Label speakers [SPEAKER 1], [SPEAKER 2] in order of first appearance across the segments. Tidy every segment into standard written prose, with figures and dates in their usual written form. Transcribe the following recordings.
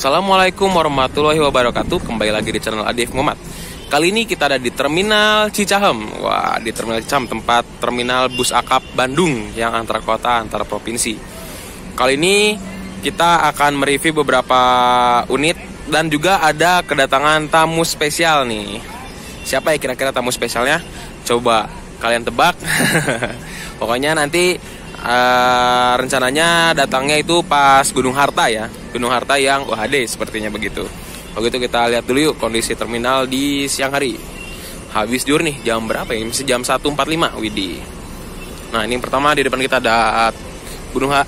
[SPEAKER 1] Assalamualaikum warahmatullahi wabarakatuh. Kembali lagi di channel Adif Muhammad. Kali ini kita ada di Terminal Cicahem. Wah, di Terminal Cicahem, tempat terminal bus akap Bandung yang antar kota, antar provinsi. Kali ini kita akan mereview beberapa unit dan juga ada kedatangan tamu spesial nih. Siapa ya kira-kira tamu spesialnya? Coba kalian tebak. Pokoknya nanti rencananya datangnya itu pas Gunung Harta ya. Gunung Harta yang UHD sepertinya begitu. Kalau gitu kita lihat dulu yuk kondisi terminal di siang hari. Habis jur nih, jam berapa ya? Masih jam 1.45, widih. Nah, ini yang pertama di depan kita ada Gunung H.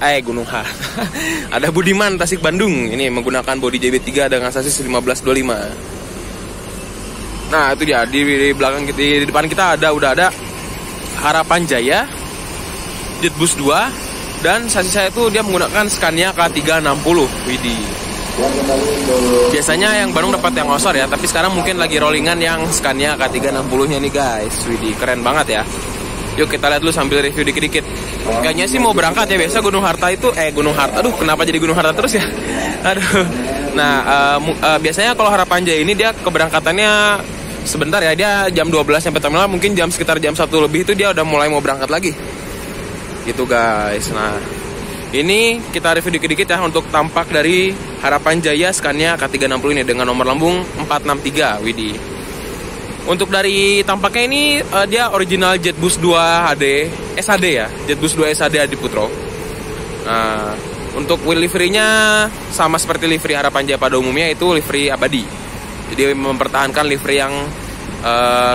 [SPEAKER 1] Ada Budiman Tasik Bandung. Ini menggunakan bodi JB3 dengan sasis 1525. Nah, itu dia di belakang kita, di depan kita udah ada Harapan Jaya Jetbus 2 dan sasis saya itu dia menggunakan Scania K360. Widih. Biasanya yang Bandung dapat yang Osor ya, tapi sekarang mungkin lagi rollingan yang Scania K360-nya nih guys. Widih, keren banget ya. Yuk kita lihat dulu sambil review dikit-dikit. Kayaknya sih mau berangkat ya, biasa Gunung Harta itu Gunung Harta. Aduh, kenapa jadi Gunung Harta terus ya? Aduh. Nah, biasanya kalau Harapan Jaya ini dia keberangkatannya sebentar ya, dia jam 12 sampai terminal, mungkin sekitar jam 1 lebih itu dia udah mulai mau berangkat lagi. Gitu guys. Nah, ini kita review dikit-dikit ya untuk tampak dari Harapan Jaya Scania K360 ini dengan nomor lambung 463. Widih. Untuk dari tampaknya ini dia original Jetbus 2 HD SAD ya, Jetbus 2 SAD Adiputro. Nah, untuk wheel livery-nya sama seperti livery Harapan Jaya pada umumnya, itu livery abadi. Jadi mempertahankan livery yang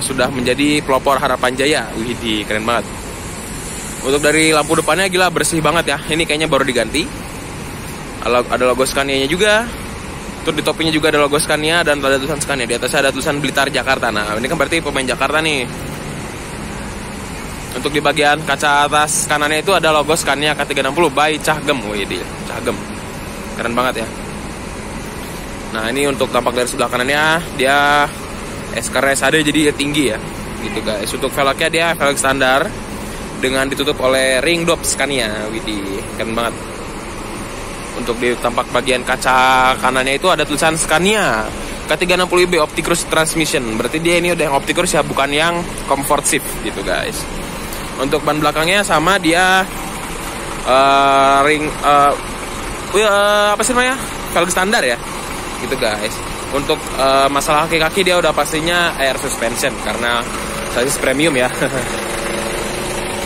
[SPEAKER 1] sudah menjadi pelopor Harapan Jaya. Widih, keren banget. Untuk dari lampu depannya gila bersih banget ya. Ini kayaknya baru diganti. Ada logo Scania-nya juga. Terus di topinya juga ada logo Scania dan ada tulisan Scania. Di atasnya ada tulisan Blitar Jakarta. Nah, ini kan berarti pemain Jakarta nih. Untuk di bagian kaca atas kanannya itu ada logo Scania K360 by Cahgem. Widih, Cahgem. Keren banget ya. Nah, ini untuk tampak dari sebelah kanannya, dia karena SAD jadi tinggi ya. Gitu guys. Untuk velgnya dia velg standar dengan ditutup oleh ring dop Scania. Widih, keren banget. Untuk di tampak bagian kaca kanannya itu ada tulisan Scania K360B OptiCruise Transmission. Berarti dia ini udah yang OptiCruise ya, bukan yang Comfort Shift gitu guys. Untuk ban belakangnya sama dia apa sih namanya? Velg standar ya. Gitu guys. Untuk masalah kaki-kaki dia udah pastinya air suspension karena sasis premium ya.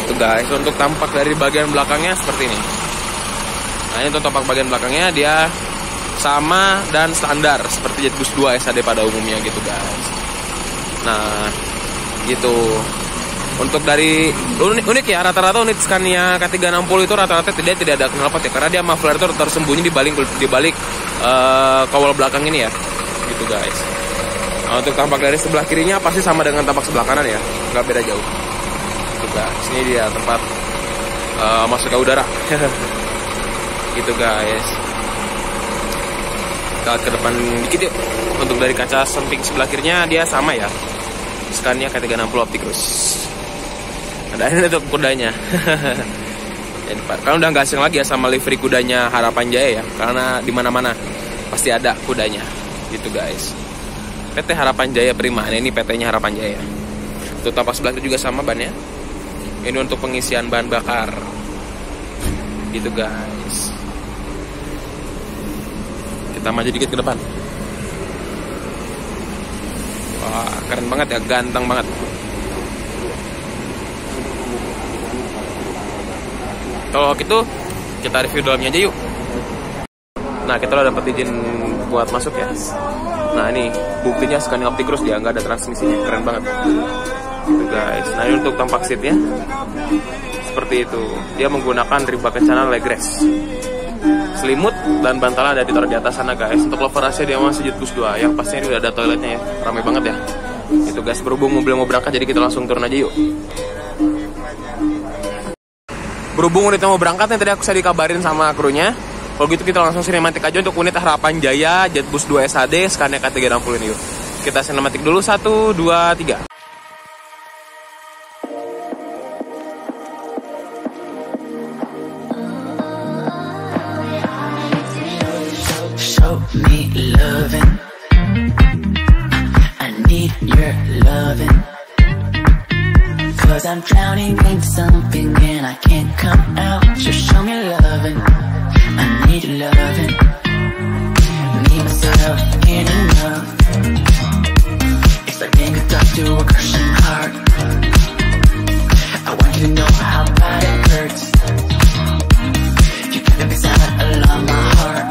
[SPEAKER 1] Itu guys. Untuk tampak dari bagian belakangnya seperti ini. Nah, ini untuk tampak bagian belakangnya dia sama dan standar seperti Jetbus 2 SAD pada umumnya gitu guys. Nah, gitu. Untuk dari unik ya, rata-rata unit Scania K360 itu rata-rata tidak ada knalpot ya, karena dia muffler itu tersembunyi di balik kawal belakang ini ya. Gitu guys. Nah, untuk tampak dari sebelah kirinya pasti sama dengan tampak sebelah kanan ya, nggak beda jauh. Gitu guys. Ini dia tempat masuknya udara. Gitu guys. Kita ke depan dikit yuk. Untuk dari kaca samping sebelah kirinya dia sama ya, Scania K360 OptiCruise. Ada ini untuk kudanya. Kan udah nggak asing lagi ya sama livery kudanya Harapan Jaya ya, karena di mana-mana pasti ada kudanya. Gitu guys. PT Harapan Jaya Prima. Nah, ini PT-nya Harapan Jaya. Untuk tampak sebelah itu juga sama bannya. Ini untuk pengisian bahan bakar. Gitu guys. Kita maju dikit ke depan. Wah, keren banget ya, ganteng banget. Kalau gitu kita review dalamnya aja yuk. Nah, kita udah dapat izin buat masuk ya. Nah, ini buktinya Scania OptiCruise, dia nggak ada transmisinya, keren banget. Gitu guys. Nah, ini untuk tampak seatnya seperti itu. Dia menggunakan rimba kencana leg rest. Selimut dan bantalan ada ditaruh di atas sana guys. Untuk lover AC dia masih Jetbus 2. Yang pastinya udah ada toiletnya ya. Ramai banget ya. Itu guys, berhubung mobil mau berangkat jadi kita langsung turun aja yuk. Berhubung unitnya mau berangkat nih, tadi aku saya dikabarin sama krunya. Kalau gitu kita langsung sinematik aja untuk unit Harapan Jaya Jetbus 2 SAD Scania K360 ini yuk. Kita sinematik dulu 1, 2, 3.
[SPEAKER 2] me loving. I need your loving. 'Cause I'm drowning in something and I can't come out. So show me loving. I need loving. Me, myself, ain't enough. It's like being a doctor to a crushing heart. I want you to know how bad it hurts. You got me beside along my heart.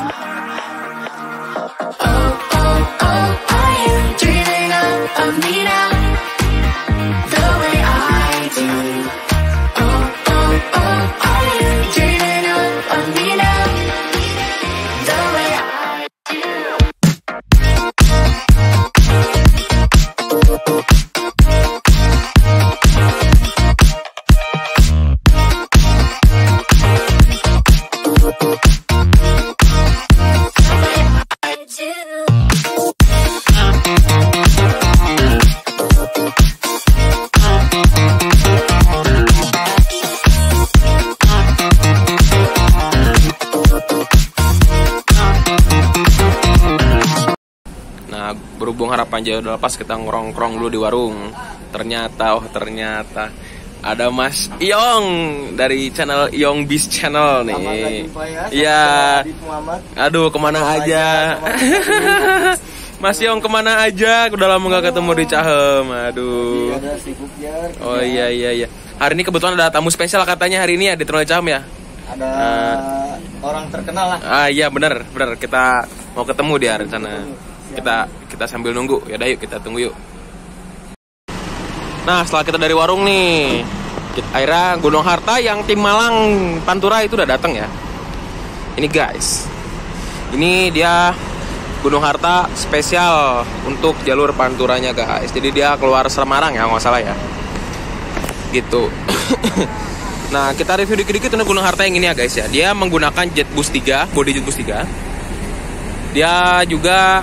[SPEAKER 2] Oh, oh, oh, are you dreaming of me now? The way I do. Oh, oh, oh, are you dreaming of me now? The way I do.
[SPEAKER 1] Nah, berhubung harapan jauh udah lepas, kita ngerongkrong dulu di warung. Ternyata ada Mas Iyong dari channel Iyong Bis Channel nih. Iya. Aduh, kemana aja? Mas Iyong kemana aja? Udah lama gak ketemu di Cahem. Aduh. Oh iya. Hari ini kebetulan ada tamu spesial katanya hari ini ya di Troli Cahem ya.
[SPEAKER 3] Ada orang terkenal lah.
[SPEAKER 1] Iya benar. Kita mau ketemu dia rencana. Kita sambil nunggu. Ya udah yuk kita tunggu yuk. Nah, setelah kita dari warung nih, akhirnya Gunung Harta yang tim Malang Pantura itu udah datang ya. Ini guys, ini dia Gunung Harta spesial untuk jalur Panturanya guys. Jadi dia keluar Semarang ya, nggak salah ya. Gitu. Nah, kita review dikit-dikit untuk Gunung Harta yang ini ya guys ya. Dia menggunakan Jetbus 3, body Jetbus 3. Dia juga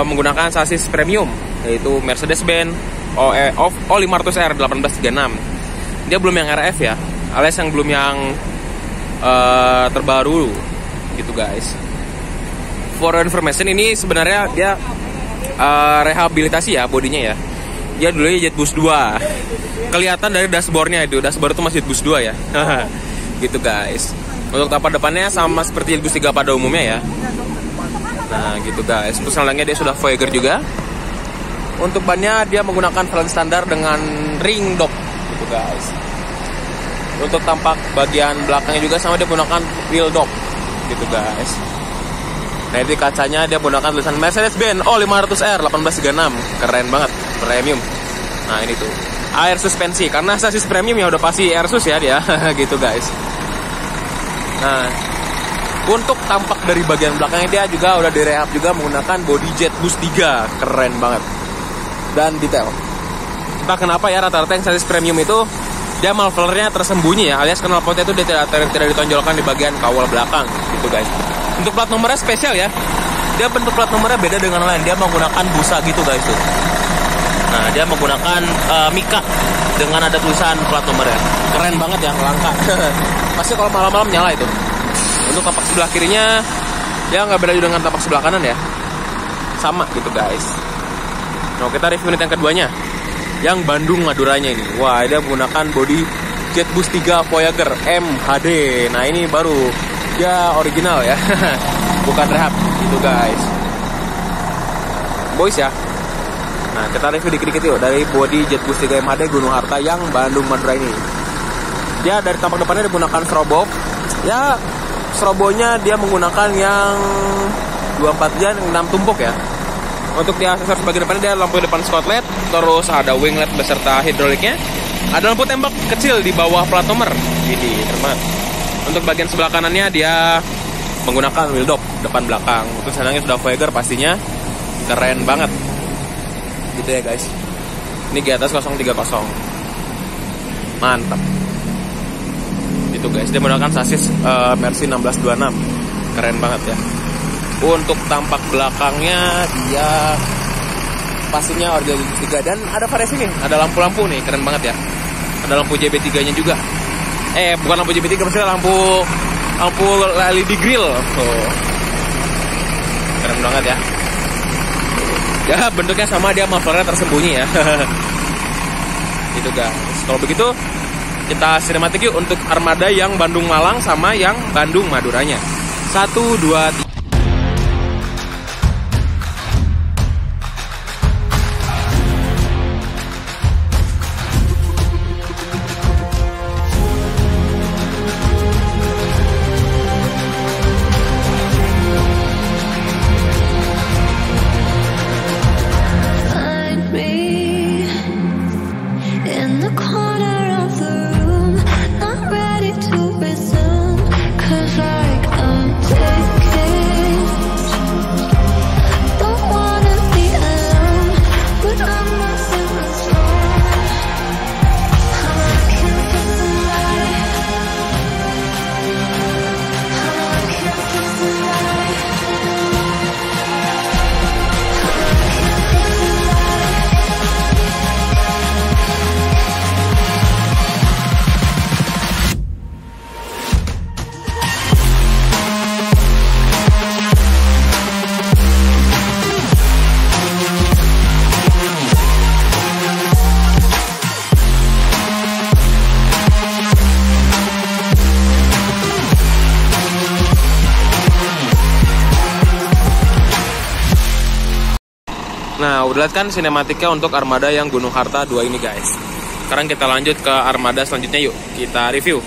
[SPEAKER 1] menggunakan sasis premium, yaitu Mercedes-Benz O500R 1836. Dia belum yang RF ya, alias yang belum yang terbaru gitu guys. For information, ini sebenarnya dia rehabilitasi ya bodinya ya. Dia dulunya Jetbus 2. Kelihatan dari dashboardnya itu, dashboard itu masih Jetbus 2 ya. Gitu guys. Untuk tapak depannya sama seperti Jetbus 3 pada umumnya ya. Nah gitu guys, untuk selangnya dia sudah Voyager juga. Untuk bannya dia menggunakan velg standar dengan ring dop gitu guys. Untuk tampak bagian belakangnya juga sama dia menggunakan wheel dop gitu guys. Nah di kacanya dia menggunakan tulisan Mercedes-Benz O500R 1836. Keren banget, premium. Nah ini tuh air suspensi, karena sasis premium ya udah pasti air sus ya dia. Gitu guys. Nah untuk tampak dari bagian belakangnya dia juga udah direhab juga menggunakan body Jetbus 3. Keren banget dan detail. Entah kenapa ya rata-rata yang sasis premium itu dia mufflernya tersembunyi ya, alias knalpotnya itu dia tidak ditonjolkan di bagian kawal belakang gitu guys. Untuk plat nomornya spesial ya, dia bentuk plat nomornya beda dengan lain. Dia menggunakan busa gitu guys tuh. Nah dia menggunakan mika dengan ada tulisan plat nomornya. Keren banget ya, langka. Pasti kalau malam-malam nyala itu. Untuk tapak sebelah kirinya dia nggak beda dengan tapak sebelah kanan ya, sama gitu guys. Nah kita review unit yang keduanya, yang Bandung Maduranya ini. Wah dia menggunakan body Jetbus 3 Voyager MHD. Nah ini baru, dia original ya. Bukan rehab gitu guys, boys ya. Nah kita review dikit-dikit yuk dari body Jetbus 3 MHD Gunung Harta yang Bandung Madura ini. Dia dari tampak depannya digunakan strobo. Ya strobonya dia menggunakan yang 24 jan 6 tumpuk ya. Untuk di aksesoris bagian depannya dia lampu depan spotlight, terus ada winglet beserta hidroliknya. Ada lampu tembak kecil di bawah plat nomor. Ini teman. Untuk bagian sebelah kanannya dia menggunakan wheel dop depan belakang. Untuk senangnya sudah Voyager pastinya. Keren banget. Gitu ya guys. Ini G-Atas 030. Mantap. Gitu guys, dia menggunakan sasis Mercy 1626. Keren banget ya. Untuk tampak belakangnya dia pastinya original 3 dan ada variasi nih, ada lampu-lampu nih, keren banget ya. Ada lampu JB3-nya juga. Bukan lampu JB3, maksudnya lampu LED grill. Oh. Keren keren banget ya. Ya bentuknya sama, dia mufflernya tersembunyi ya. Gitu guys. Kalau begitu kita sinematik yuk untuk armada yang Bandung Malang sama yang Bandung Maduranya. 1, 2, 3. Nah, udah lihat kan sinematiknya untuk armada yang Gunung Harta 2 ini guys. Sekarang kita lanjut ke armada selanjutnya yuk, kita review.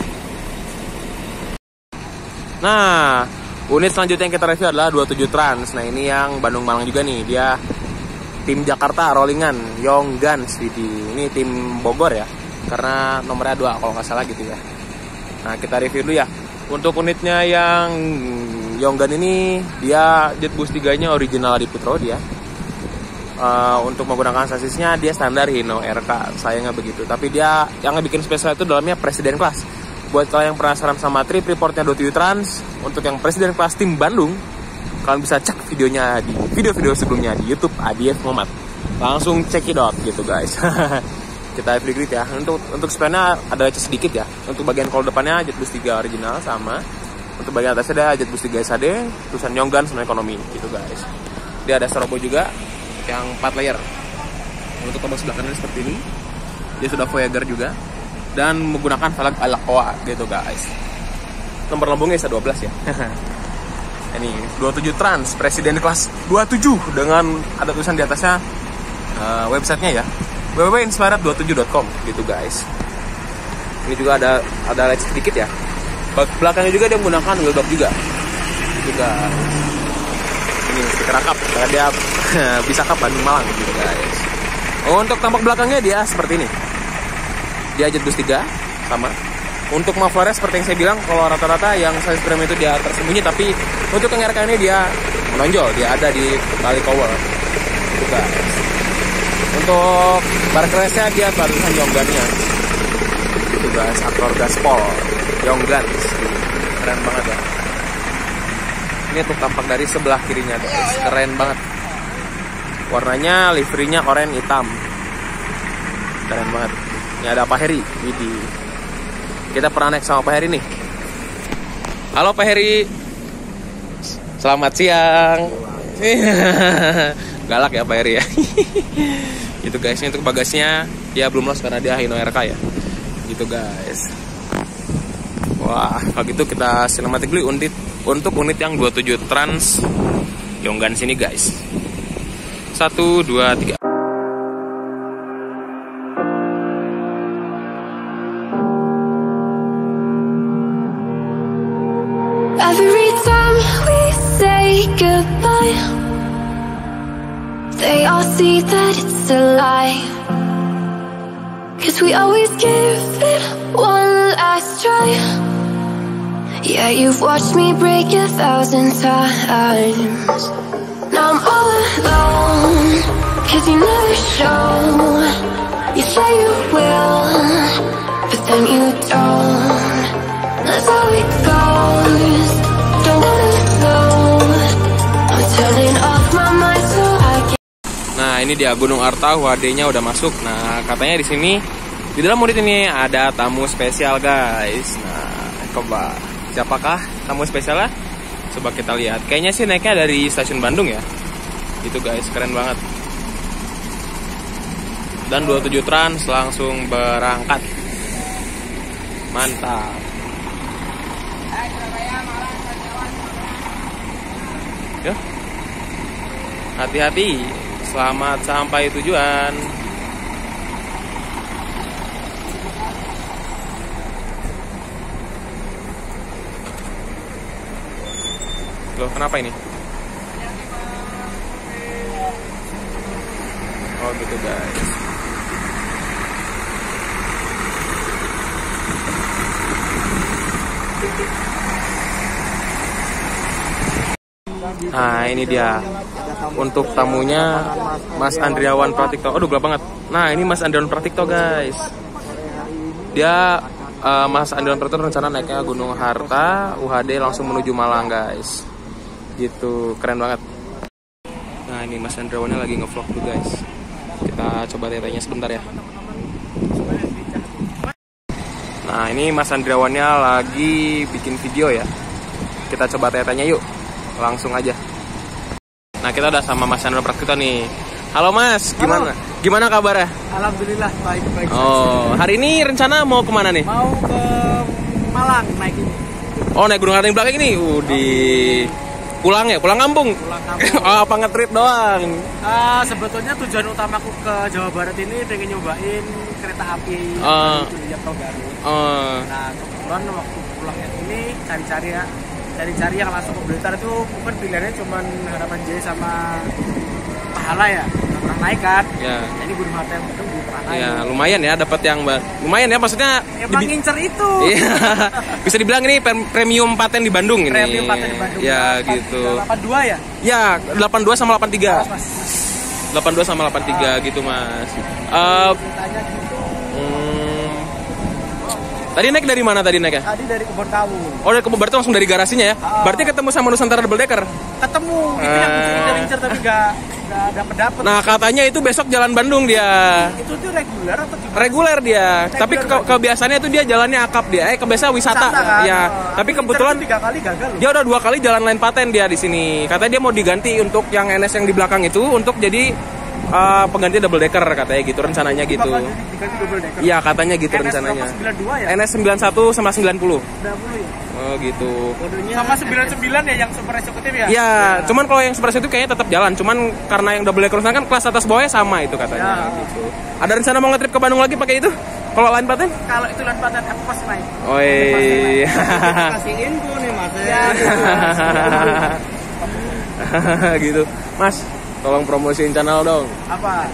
[SPEAKER 1] Nah, unit selanjutnya yang kita review adalah 27 Trans. Nah, ini yang Bandung Malang juga nih, dia tim Jakarta Rollingan Yongguns. Ini tim Bogor ya, karena nomornya 2 kalau nggak salah gitu ya. Nah, kita review dulu ya. Untuk unitnya yang Yongguns ini, dia jet boost 3-nya original Adiputro dia. Untuk menggunakan sasisnya dia standar Hino RK, sayangnya begitu. Tapi dia yang bikin spesial itu dalamnya Presiden Class. Buat kalian yang penasaran sama trip reportnya 27 Trans, untuk yang Presiden Class tim Bandung, kalian bisa cek videonya di video-video sebelumnya di YouTube Adief Muhammad. Langsung check it out gitu guys. Kita upgrade ya. Untuk spionnya ada lecet sedikit ya. Untuk bagian kol depannya jet boost 3 original sama. Untuk bagian atasnya ada jet boost 3 SAD, tulisan Yongguns sama ekonomi gitu guys. Dia ada strobo juga yang 4 layer. Untuk tombol belakangnya seperti ini. Dia sudah Voyager juga dan menggunakan velg Alacoa gitu guys. Nomor lambungnya SA12 ya. Ini 27 Trans Presiden Class 27 dengan ada tulisan di atasnya websitenya ya, www.inspired27.com gitu guys. Ini juga ada lecet sedikit ya. Belakangnya juga dia menggunakan wheel dog juga gitu guys. Ini stiker akap karena dia bisa kap Bandung Malang gitu guys. Untuk tampak belakangnya dia seperti ini. Dia jet boost 3 sama. Untuk mufflernya seperti yang saya bilang, kalau rata-rata yang size frame itu dia tersembunyi, tapi untuk yang RK ini dia menonjol, dia ada di tali cover gitu guys. Untuk bar crashnya dia tulisan Yongguns-nya gitu guys, aktor gaspol Yongguns, keren banget ya. Ini tuh tampak dari sebelah kirinya guys, keren banget. Warnanya liverynya oranye hitam, keren banget. Ini ada Pak Heri, Widi. Kita pernah naik sama Pak Heri nih. Halo Pak Heri, selamat siang. Galak ya Pak Heri ya. Gitu guys, ini untuk bagasinya dia belum los karena dia Hino RK ya. Gitu guys. Wah, kalau gitu kita sinematik dulu untuk unit yang 27 Trans Yongguns ini guys. 1, 2, 3.
[SPEAKER 4] Every time we say goodbye, they all see that it's a lie. 'Cause we always give it one last try. Yeah, you've watched me break 1,000 times. Now I'm all alone, 'cause you never show. You say you will, but then you don't. That's how it goes. Don't wanna know. I'm turning off my mind so I can.
[SPEAKER 1] Nah, ini dia Gunung Arta, WD-nya udah masuk. Nah, katanya di sini di dalam unit ini ada tamu spesial guys. Nah, coba siapakah tamu spesialnya? Coba kita lihat. Kayaknya sih naiknya dari stasiun Bandung ya. Gitu guys, keren banget. Dan 27 Trans langsung berangkat. Mantap. Yuk. Hati-hati. Selamat sampai tujuan. Loh, kenapa ini? Oh gitu guys. Nah ini dia untuk tamunya Mas Andriawan Pratikto. Aduh gelap banget. Nah ini Mas Andriawan Pratikto guys. Dia Mas Andriawan Pratikto rencana naiknya Gunung Harta UHD langsung menuju Malang guys. Gitu, keren banget. Nah ini Mas Andriawannya lagi ngevlog tuh guys. Kita coba tanya sebentar ya. Nah ini Mas Andriawannya lagi bikin video ya. Kita coba tanya yuk. Langsung aja. Nah kita udah sama Mas Andriawan Pratikto nih. Halo Mas, gimana?
[SPEAKER 5] Halo.
[SPEAKER 1] Gimana kabarnya?
[SPEAKER 5] Alhamdulillah baik-baik.
[SPEAKER 1] Oh, hari ini rencana mau kemana nih?
[SPEAKER 5] Mau ke Malang naik ini.
[SPEAKER 1] Oh naik Gunung Harta yang belakang ini. Di pulang ya, pulang kampung.
[SPEAKER 5] Pulang kampung.
[SPEAKER 1] Oh, apa nge-trip doang?
[SPEAKER 5] Sebetulnya tujuan utamaku ke Jawa Barat ini pengen nyobain kereta api ya Garut. Nah kebetulan waktu pulangnya ini cari-cari yang langsung ke Blitar itu bukan pilihannya cuman Harapan Jaya sama Pahala ya, pernah naik kan?
[SPEAKER 1] Ya.
[SPEAKER 5] Jadi Gunung Harta yang belum pernah naik.
[SPEAKER 1] Ya lumayan ya, dapat yang lumayan ya maksudnya.
[SPEAKER 5] Emang ngincer itu.
[SPEAKER 1] Iya. Bisa dibilang ini premium paten di Bandung ini.
[SPEAKER 5] Premium paten di Bandung.
[SPEAKER 1] Ya gitu.
[SPEAKER 5] 82 ya?
[SPEAKER 1] Ya 82 sama 83.
[SPEAKER 5] Mas.
[SPEAKER 1] 82 sama 83 gitu mas.
[SPEAKER 5] Ceritanya gitu.
[SPEAKER 1] Tadi naik dari mana tadi naik ya?
[SPEAKER 5] Tadi dari Kebon Tawu.
[SPEAKER 1] Oh dari Kebon, berarti langsung dari garasinya ya? Berarti ketemu sama Nusantara Double Decker?
[SPEAKER 5] Ketemu, itu yang incer-incer tapi gak dapet.
[SPEAKER 1] Nah katanya itu besok jalan Bandung dia.
[SPEAKER 5] Itu tuh reguler atau gimana?
[SPEAKER 1] Reguler dia, tapi kebiasaannya itu dia jalannya akap dia, kebiasa wisata
[SPEAKER 5] kan?
[SPEAKER 1] ya. Tapi kebetulan
[SPEAKER 5] 3 kali gagal loh.
[SPEAKER 1] dia udah 2 kali jalan lain paten dia di sini. Katanya dia mau diganti untuk yang NS yang di belakang itu untuk jadi pengganti double decker katanya gitu rencananya gitu.
[SPEAKER 5] Diganti double decker.
[SPEAKER 1] Iya katanya gitu
[SPEAKER 5] NS
[SPEAKER 1] rencananya.
[SPEAKER 5] NS 92 ya?
[SPEAKER 1] NS 91 sama 90.
[SPEAKER 5] 90 ya?
[SPEAKER 1] Oh gitu.
[SPEAKER 5] Sama 99 ya yang super eksekutif ya?
[SPEAKER 1] Iya, cuman kalau yang super eksekutif kayaknya tetap jalan. Cuman karena yang double decker kan kelas atas bawahnya sama itu katanya gitu. Ada rencana mau nge-trip ke Bandung lagi pakai itu? Kalau lain paten?
[SPEAKER 5] Kalau itu lain paten aku pasti naik.
[SPEAKER 1] Oh iya.
[SPEAKER 3] Kasih info nih mas
[SPEAKER 5] Ya,
[SPEAKER 1] gitu. Mas, tolong promosiin channel dong.
[SPEAKER 5] apa?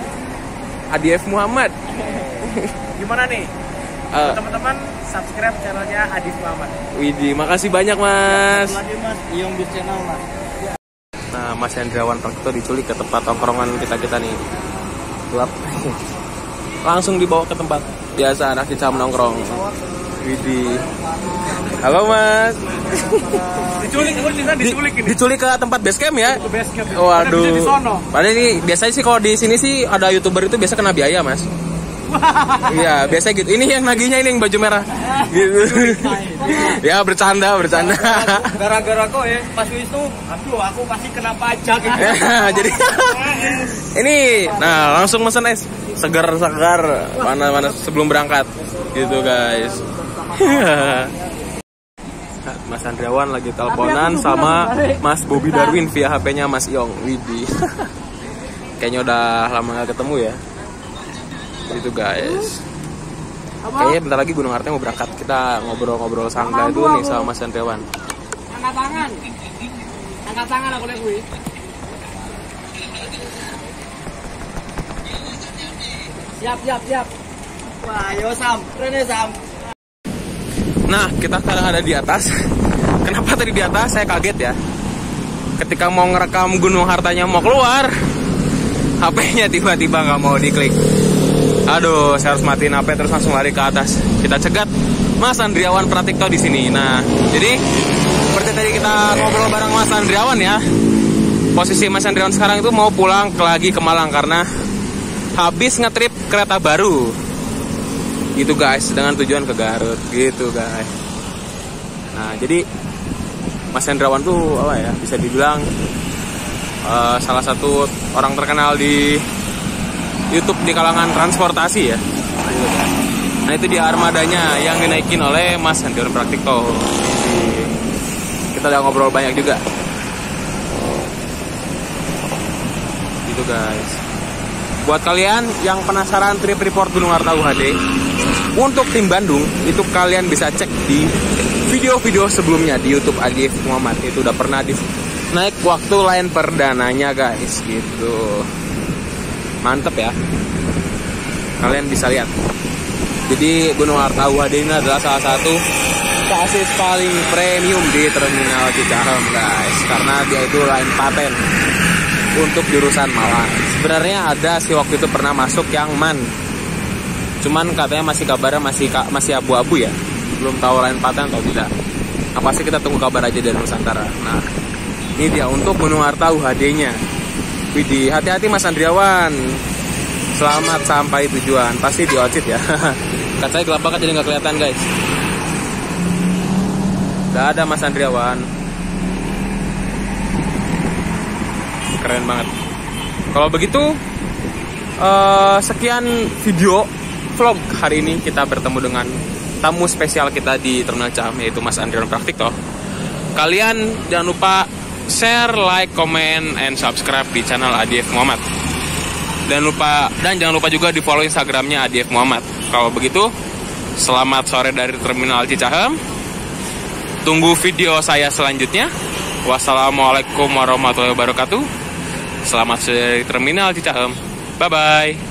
[SPEAKER 1] Adief Muhammad.
[SPEAKER 5] Gimana nih? Teman-teman subscribe channelnya Adif Muhammad.
[SPEAKER 1] Widih, makasih banyak mas.
[SPEAKER 3] lagi mas Iong Beach Channel mas.
[SPEAKER 1] Nah, Mas Andriawan Pratikto diculik ke tempat tongkrongan kita nih. Gelap. Langsung dibawa ke tempat biasa anak kicam nongkrong. Widih. Halo mas. Diculik ke tempat base camp ya?
[SPEAKER 5] Ke base camp.
[SPEAKER 1] Waduh.
[SPEAKER 5] Di sono.
[SPEAKER 1] Padahal ini biasanya sih kalau di sini sih ada YouTuber itu biasa kena biaya mas. Iya biasa gitu. Ini yang naginya ini yang baju merah. Gitu. Ya bercanda.
[SPEAKER 3] Gara-gara kok ya pas itu, aduh aku pasti kena pajak gitu.
[SPEAKER 1] Jadi ini, nah langsung mesen es segar mana sebelum berangkat gitu guys. Mas Andriawan lagi teleponan sama Mas Bobby Darwin via HP-nya Mas Iong. Widih. Kayaknya udah lama gak ketemu ya. Itu guys. Kayaknya bentar lagi Gunung Harta mau berangkat. Kita ngobrol-ngobrol santai dulu nih sama Mas Andriawan.
[SPEAKER 5] Angkat tangan aku lihat gue. Siap.
[SPEAKER 3] Wah yo Sam, Rene Sam.
[SPEAKER 1] Nah, kita sekarang ada di atas. Kenapa tadi di atas? Saya kaget ya. Ketika mau ngerekam Gunung Hartanya mau keluar, HP-nya tiba-tiba nggak mau diklik. Aduh, saya harus matiin HP terus langsung lari ke atas. Kita cegat Mas Andriawan Pratikto di sini. Nah, jadi seperti tadi kita ngobrol bareng Mas Andriawan ya. Posisi Mas Andriawan sekarang itu mau pulang lagi ke Malang karena habis ngetrip kereta baru. Gitu guys, dengan tujuan ke Garut gitu guys. Nah, jadi Mas Hendrawan tuh apa ya, bisa dibilang salah satu orang terkenal di YouTube di kalangan transportasi ya. Nah itu dia armadanya yang dinaikin oleh Mas Hendrawan Praktikto. Kita udah ngobrol banyak juga. Gitu guys. Buat kalian yang penasaran trip report Gunung Harta UHD untuk tim Bandung, itu kalian bisa cek di video-video sebelumnya di YouTube Adief Muhammad. Itu udah pernah naik waktu line perdananya guys, gitu. Mantep ya. Kalian bisa lihat. Jadi Gunung Harta UHD ini adalah salah satu chassis paling premium di Terminal Cicahem guys, karena dia itu line paten untuk jurusan Malang. Sebenarnya ada sih waktu itu pernah masuk yang MAN, cuman katanya kabarnya masih abu-abu ya, belum tahu line paten atau tidak. Nah, pasti kita tunggu kabar aja dari Nusantara. Nah ini dia untuk Gunung Harta UHD-nya. Widih, hati-hati Mas Andriawan. Selamat sampai tujuan. Pasti di Ocit ya. Kacanya gelap banget jadi nggak kelihatan guys. Udah ada Mas Andriawan. Keren banget. Kalau begitu sekian video vlog hari ini. Kita bertemu dengan tamu spesial kita di Terminal Cicahem, yaitu Mas Andriawan Praktikto. Kalian jangan lupa share, like, comment, and subscribe di channel Adief Muhammad. Dan jangan lupa juga di follow Instagramnya Adief Muhammad. Kalau begitu, selamat sore dari Terminal Cicahem. Tunggu video saya selanjutnya. Wassalamualaikum warahmatullahi wabarakatuh. Selamat sore dari Terminal Cicahem. Bye-bye.